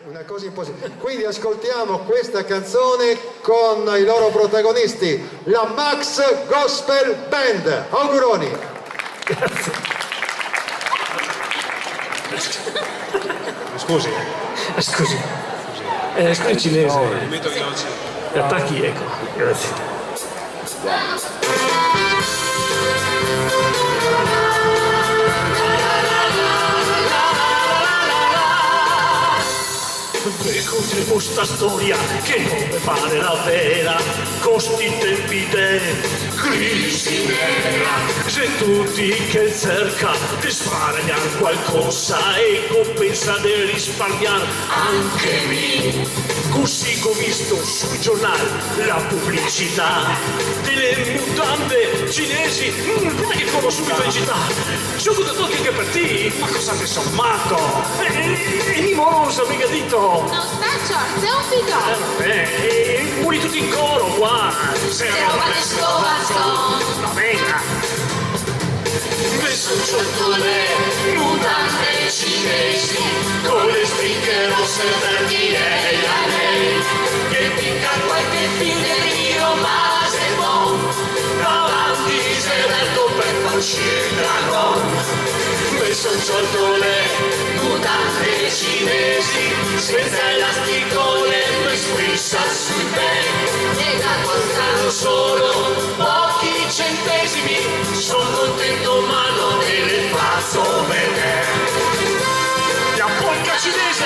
Una cosa impossibile. Quindi ascoltiamo questa canzone con i loro protagonisti, la Max Gospel Band. Auguroni. Grazie. Scusi. Scusi. Scusi cinese. Attacchi, ecco. Grazie. Racconteremo sta storia che non mi pare la vera, costi tempi de crisi nera. Se tutti che cerca di sparare qualcosa e compensa di risparmiare anche me. Così ho visto sul giornale la pubblicità delle mutande cinesi, come che corro subito in città. Gioco da tocchi anche per te, ma cosa ne sono matto? E mimosa, mica dito. Non sta George, è un bidò. Muri tutti in coro qua. Se roba di scovazzone. No, venga. Messo sotto le mutande cinesi, con le stringhe rosse verdi e a lei, che picca qualche fingerino, ma se buon, davanti c'è letto per far uscire il dragon. Messo sotto le mutande cinesi, senza elastico le striscia sui piedi, e da costano solo pochi centesimi, sono contento ma non me le faccio vedere. La polca cinese!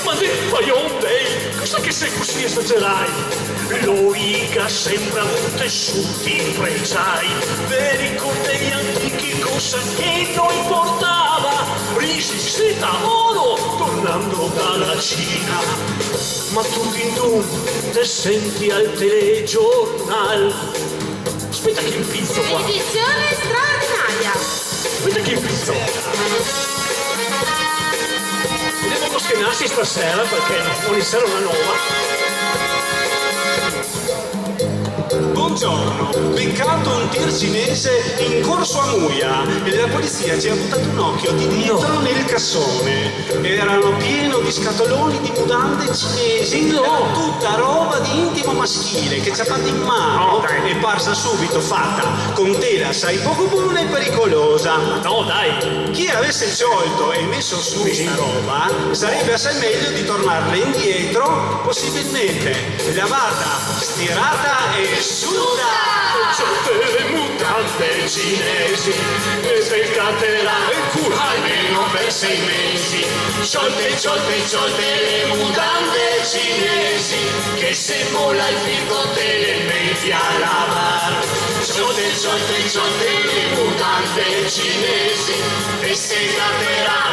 Ma te paionde, cosa che sei così esagerai? L'origa sembra un tessuti pregiai, veri con degli antichi cosa che non importava, risi, seta, oro, tornando dalla Cina. Ma tu te senti al telegiornal. Aspetta che impizzo qua. Edizione straordinaria. Aspetta che impizzo. Devo schienarsi stasera perché ogni sera una nuova. Buongiorno, beccato un tir cinese in corso a Muia e la polizia ci ha buttato un occhio di dietro nel cassone. Erano pieno di scatoloni di mutande cinesi, era tutta roba di intimo maschile che ci ha fatto in mano e parsa subito fatta con tela assai poco buona e pericolosa. No, dai! Chi avesse sciolto e messo su questa roba sarebbe assai meglio di tornarle indietro, possibilmente lavata, stirata e suda. Le mutande cinesi e beccaterà il culo Almeno per 6 mesi. Sciolte le mutande cinesi, che se mola il frigo te le metti a lavar. Sciolte le mutande cinesi, che se gratterà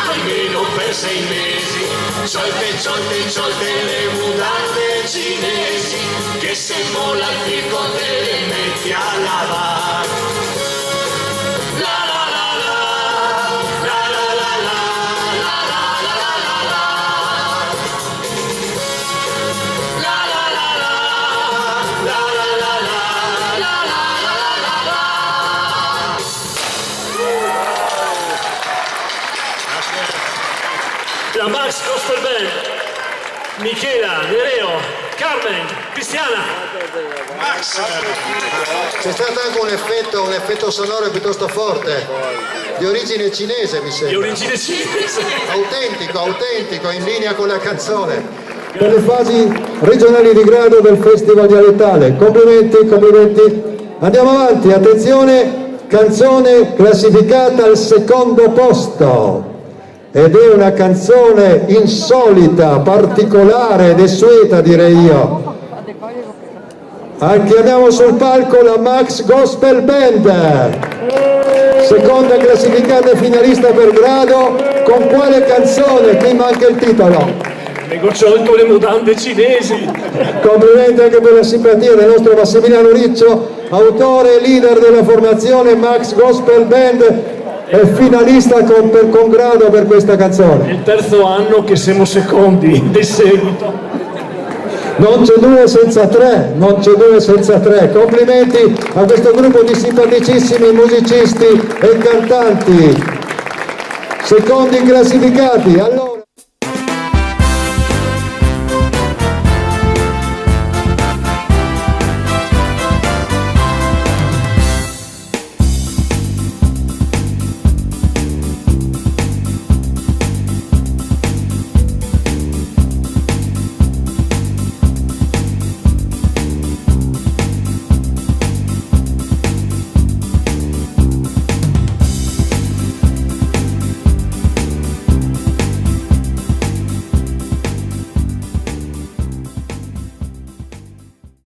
almeno per 6 mesi. Sciolte le mutande cinesi, che se mola il frigo te le metti a lavar. La Max Gospel Band, Michela, Nereo, Carmen, Cristiana. Max! C'è stato anche un effetto sonoro piuttosto forte, di origine cinese mi Di sembra. origine cinese. Autentico, in linea con la canzone. Per le fasi regionali di grado del Festival Dialettale. Complimenti. Andiamo avanti, attenzione, canzone classificata al secondo posto. Ed è una canzone insolita, particolare, desueta direi io. Anche abbiamo sul palco la Max Gospel Band, seconda classificata e finalista per grado. Con quale canzone? Qui manca il titolo. Nego sciolto le mutande cinesi. Complimenti anche per la simpatia del nostro Massimiliano Riccio, autore e leader della formazione Max Gospel Band. è finalista con grado per questa canzone. È il terzo anno che siamo secondi di seguito. Non c'è due senza tre, non c'è due senza tre. Complimenti a questo gruppo di simpaticissimi musicisti e cantanti. Secondi classificati. Allora...